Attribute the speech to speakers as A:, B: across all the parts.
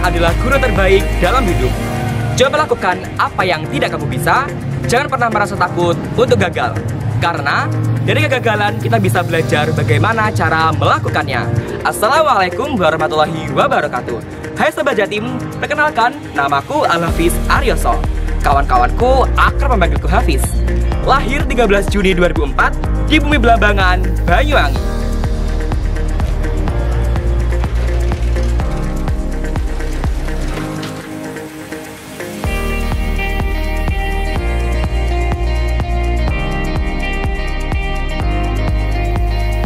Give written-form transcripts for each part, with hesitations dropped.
A: adalah guru terbaik dalam hidup. Coba lakukan apa yang tidak kamu bisa. Jangan pernah merasa takut untuk gagal. Karena dari kegagalan kita bisa belajar bagaimana cara melakukannya. Assalamualaikum warahmatullahi wabarakatuh. Hai Sobat Jatim, perkenalkan, namaku Al-Hafiz Aryoso. Kawan-kawanku akrab memanggilku Hafiz. Lahir 13 Juni 2004 di Bumi Belambangan, Banyuwangi.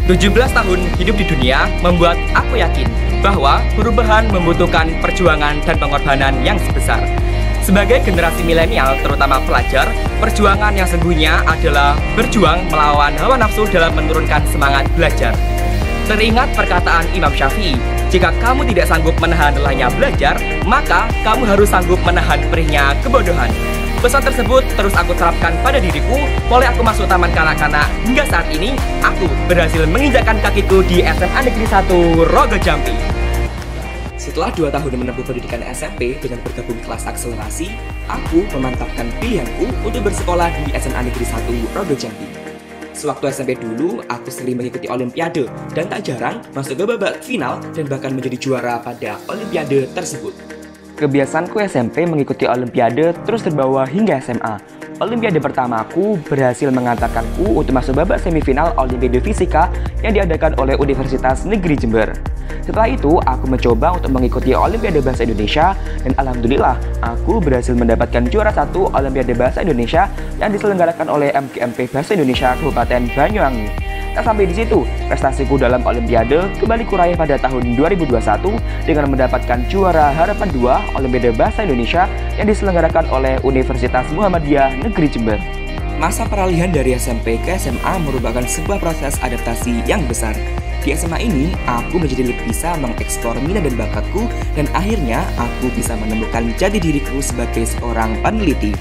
A: 17 tahun hidup di dunia membuat aku yakin bahwa perubahan membutuhkan perjuangan dan pengorbanan yang sebesar. Sebagai generasi milenial, terutama pelajar, perjuangan yang sesungguhnya adalah berjuang melawan hawa nafsu dalam menurunkan semangat belajar. Teringat perkataan Imam Syafi'i, jika kamu tidak sanggup menahan lelahnya belajar, maka kamu harus sanggup menahan perihnya kebodohan. Pesan tersebut terus aku terapkan pada diriku, mulai aku masuk taman kanak-kanak hingga saat ini, aku berhasil menginjakkan kakiku di SMA Negeri 1 Rogo Jambi. Setelah 2 tahun menempuh pendidikan SMP dengan bergabung kelas akselerasi, aku memantapkan pilihanku untuk bersekolah di SMA Negeri 1 Rogo Jambi. Sewaktu SMP dulu, aku sering mengikuti olimpiade dan tak jarang masuk ke babak final dan bahkan menjadi juara pada olimpiade tersebut. Kebiasaanku SMP mengikuti olimpiade terus terbawa hingga SMA. Olimpiade pertamaku berhasil mengantarkanku untuk masuk babak semifinal Olimpiade Fisika yang diadakan oleh Universitas Negeri Jember. Setelah itu, aku mencoba untuk mengikuti Olimpiade Bahasa Indonesia dan alhamdulillah, aku berhasil mendapatkan juara 1 Olimpiade Bahasa Indonesia yang diselenggarakan oleh MGMP Bahasa Indonesia Kabupaten Banyuwangi. Tak sampai di situ, prestasiku dalam Olimpiade kembali kuraih pada tahun 2021 dengan mendapatkan juara Harapan 2 Olimpiade Bahasa Indonesia yang diselenggarakan oleh Universitas Muhammadiyah Negeri Jember. Masa peralihan dari SMP ke SMA merupakan sebuah proses adaptasi yang besar. Di SMA ini, aku menjadi lebih bisa mengeksplor minat dan bakatku dan akhirnya aku bisa menemukan jati diriku sebagai seorang peneliti.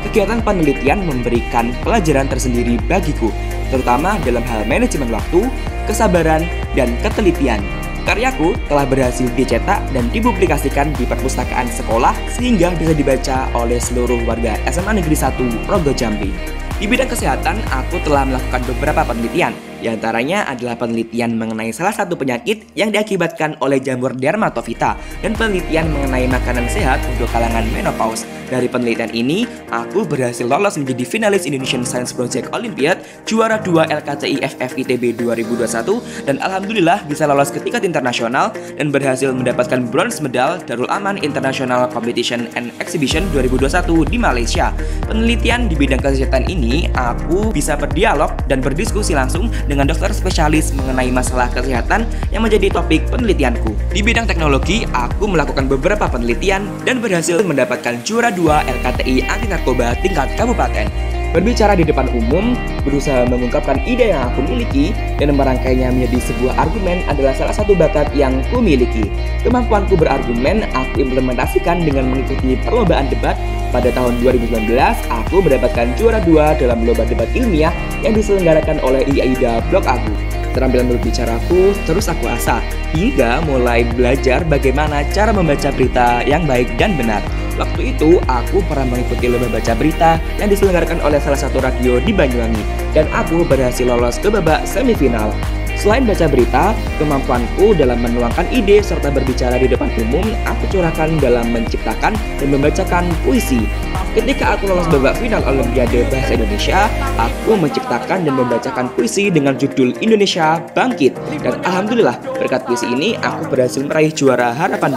A: Kegiatan penelitian memberikan pelajaran tersendiri bagiku, terutama dalam hal manajemen waktu, kesabaran, dan ketelitian. Karyaku telah berhasil dicetak dan dipublikasikan di perpustakaan sekolah sehingga bisa dibaca oleh seluruh warga SMA Negeri 1 Rogo Jambi. Di bidang kesehatan, aku telah melakukan beberapa penelitian. Di antaranya adalah penelitian mengenai salah satu penyakit yang diakibatkan oleh jamur dermatofita dan penelitian mengenai makanan sehat untuk kalangan menopause. Dari penelitian ini, aku berhasil lolos menjadi finalis Indonesian Science Project Olympiad, juara 2 LKCI FFITB 2021, dan alhamdulillah bisa lolos ke tingkat internasional dan berhasil mendapatkan bronze medal Darul Aman International Competition and Exhibition 2021 di Malaysia. Penelitian di bidang kesehatan ini, aku bisa berdialog dan berdiskusi langsung dengan dokter spesialis mengenai masalah kesehatan yang menjadi topik penelitianku. Di bidang teknologi, aku melakukan beberapa penelitian dan berhasil mendapatkan juara 2 LKTI anti narkoba tingkat kabupaten. Berbicara di depan umum, berusaha mengungkapkan ide yang aku miliki dan merangkainya menjadi sebuah argumen adalah salah satu bakat yang kumiliki. Kemampuanku berargumen aku implementasikan dengan mengikuti perlombaan debat. Pada tahun 2019, aku mendapatkan juara 2 dalam lomba debat ilmiah yang diselenggarakan oleh IAIDA Blok Abu. Keterampilan berbicaraku terus aku asah, hingga mulai belajar bagaimana cara membaca berita yang baik dan benar. Waktu itu, aku pernah mengikuti lomba baca berita yang diselenggarakan oleh salah satu radio di Banyuwangi, dan aku berhasil lolos ke babak semifinal. Selain baca berita, kemampuanku dalam menuangkan ide serta berbicara di depan umum aku curahkan dalam menciptakan dan membacakan puisi. Ketika aku lolos babak final Olimpiade Bahasa Indonesia, aku menciptakan dan membacakan puisi dengan judul Indonesia Bangkit. Dan alhamdulillah, berkat puisi ini aku berhasil meraih juara Harapan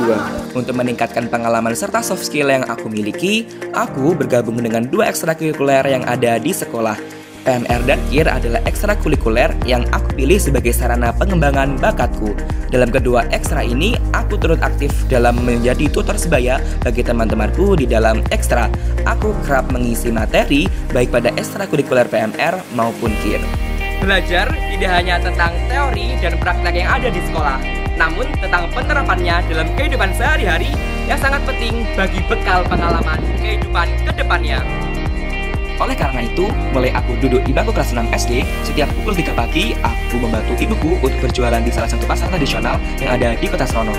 A: 2. Untuk meningkatkan pengalaman serta soft skill yang aku miliki, aku bergabung dengan 2 ekstrakurikuler yang ada di sekolah. PMR dan KIR adalah ekstrakurikuler yang aku pilih sebagai sarana pengembangan bakatku. Dalam kedua ekstra ini, aku turut aktif dalam menjadi tutor sebaya bagi teman-temanku di dalam ekstra. Aku kerap mengisi materi baik pada ekstrakurikuler PMR maupun KIR. Belajar tidak hanya tentang teori dan praktek yang ada di sekolah, namun tentang penerapannya dalam kehidupan sehari-hari yang sangat penting bagi bekal pengalaman kehidupan ke depannya. Oleh karena itu, mulai aku duduk di bangku kelas 6 SD, setiap pukul 3 pagi, aku membantu ibuku untuk berjualan di salah satu pasar tradisional yang ada di Kota Srono.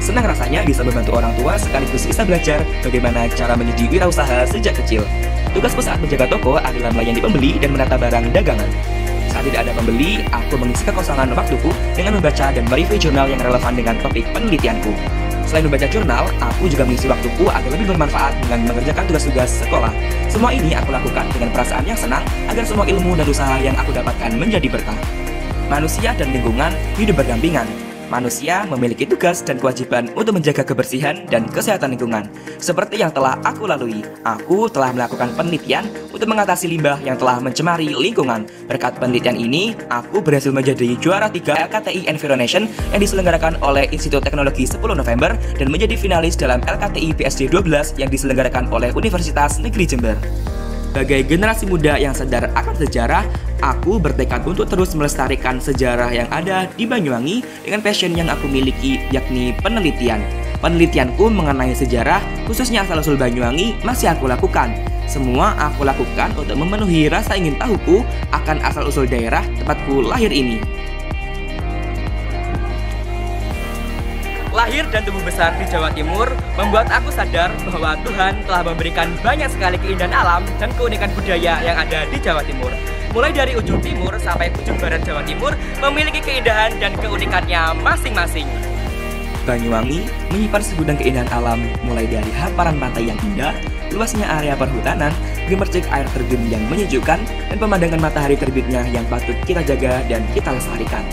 A: Senang rasanya bisa membantu orang tua sekaligus bisa belajar bagaimana cara menjadi wirausaha sejak kecil. Tugasku saat menjaga toko adalah melayani pembeli dan menata barang dagangan. Saat tidak ada pembeli, aku mengisi kekosongan waktuku dengan membaca dan mereview jurnal yang relevan dengan topik penelitianku. Selain membaca jurnal, aku juga mengisi waktuku agar lebih bermanfaat dengan mengerjakan tugas-tugas sekolah. Semua ini aku lakukan dengan perasaan yang senang agar semua ilmu dan usaha yang aku dapatkan menjadi berkah. Manusia dan lingkungan hidup berdampingan. Manusia memiliki tugas dan kewajiban untuk menjaga kebersihan dan kesehatan lingkungan. Seperti yang telah aku lalui, aku telah melakukan penelitian untuk mengatasi limbah yang telah mencemari lingkungan. Berkat penelitian ini, aku berhasil menjadi juara 3 LKTI Environation yang diselenggarakan oleh Institut Teknologi 10 November dan menjadi finalis dalam LKTI PSD 12 yang diselenggarakan oleh Universitas Negeri Jember. Sebagai generasi muda yang sadar akan sejarah, aku bertekad untuk terus melestarikan sejarah yang ada di Banyuwangi dengan passion yang aku miliki, yakni penelitian. Penelitianku mengenai sejarah, khususnya asal-usul Banyuwangi, masih aku lakukan. Semua aku lakukan untuk memenuhi rasa ingin tahuku akan asal-usul daerah tempatku lahir ini. Lahir dan tumbuh besar di Jawa Timur membuat aku sadar bahwa Tuhan telah memberikan banyak sekali keindahan alam dan keunikan budaya yang ada di Jawa Timur. Mulai dari ujung timur sampai ujung barat Jawa Timur memiliki keindahan dan keunikannya masing-masing. Banyuwangi menyimpan segudang keindahan alam, mulai dari hamparan pantai yang indah, luasnya area perhutanan, gemercik air terjun yang menyejukkan, dan pemandangan matahari terbitnya yang patut kita jaga dan kita lestarikan.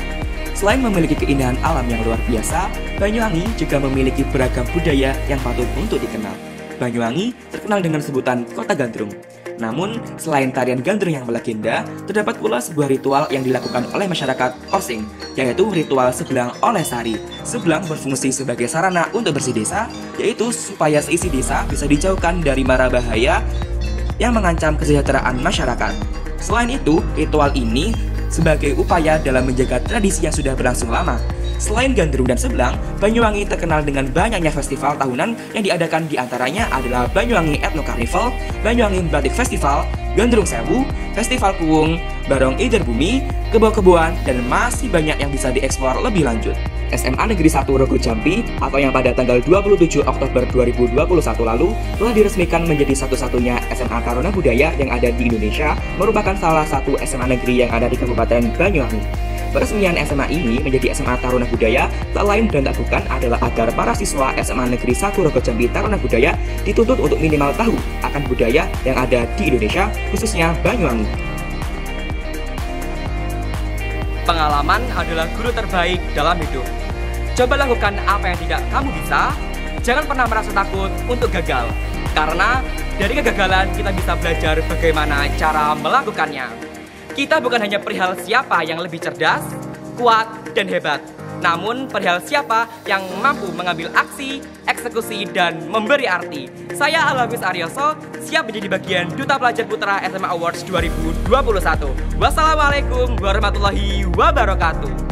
A: Selain memiliki keindahan alam yang luar biasa, Banyuwangi juga memiliki beragam budaya yang patut untuk dikenal. Banyuwangi terkenal dengan sebutan Kota Gandrung. Namun, selain tarian gandrung yang melegenda, terdapat pula sebuah ritual yang dilakukan oleh masyarakat Osing, yaitu ritual sebelang oleh sari. Sebelang berfungsi sebagai sarana untuk bersih desa, yaitu supaya seisi desa bisa dijauhkan dari mara bahaya yang mengancam kesejahteraan masyarakat. Selain itu, ritual ini sebagai upaya dalam menjaga tradisi yang sudah berlangsung lama. Selain gandrung dan sebelang, Banyuwangi terkenal dengan banyaknya festival tahunan yang diadakan diantaranya adalah Banyuwangi Ethno Carnival, Banyuwangi Batik Festival, Gandrung Sewu, Festival Kuwung, Barong Ider Bumi, Kebo-keboan, dan masih banyak yang bisa dieksplor lebih lanjut. SMA Negeri 1 Rogo Jampi atau yang pada tanggal 27 Oktober 2021 lalu telah diresmikan menjadi satu-satunya SMA Taruna Budaya yang ada di Indonesia, merupakan salah satu SMA negeri yang ada di Kabupaten Banyuwangi. Peresmian SMA ini menjadi SMA Taruna Budaya tak lain dan tak bukan adalah agar para siswa SMA Negeri 1 Rogo Jampi Taruna Budaya dituntut untuk minimal tahu akan budaya yang ada di Indonesia, khususnya Banyuwangi. Pengalaman adalah guru terbaik dalam hidup. Coba lakukan apa yang tidak kamu bisa. Jangan pernah merasa takut untuk gagal. Karena dari kegagalan kita bisa belajar bagaimana cara melakukannya. Kita bukan hanya perihal siapa yang lebih cerdas, kuat, dan hebat. Namun perihal siapa yang mampu mengambil aksi, eksekusi, dan memberi arti. Saya Alhabis Aryoso, siap menjadi bagian Duta Pelajar Putra SMA Awards 2021. Wassalamualaikum warahmatullahi wabarakatuh.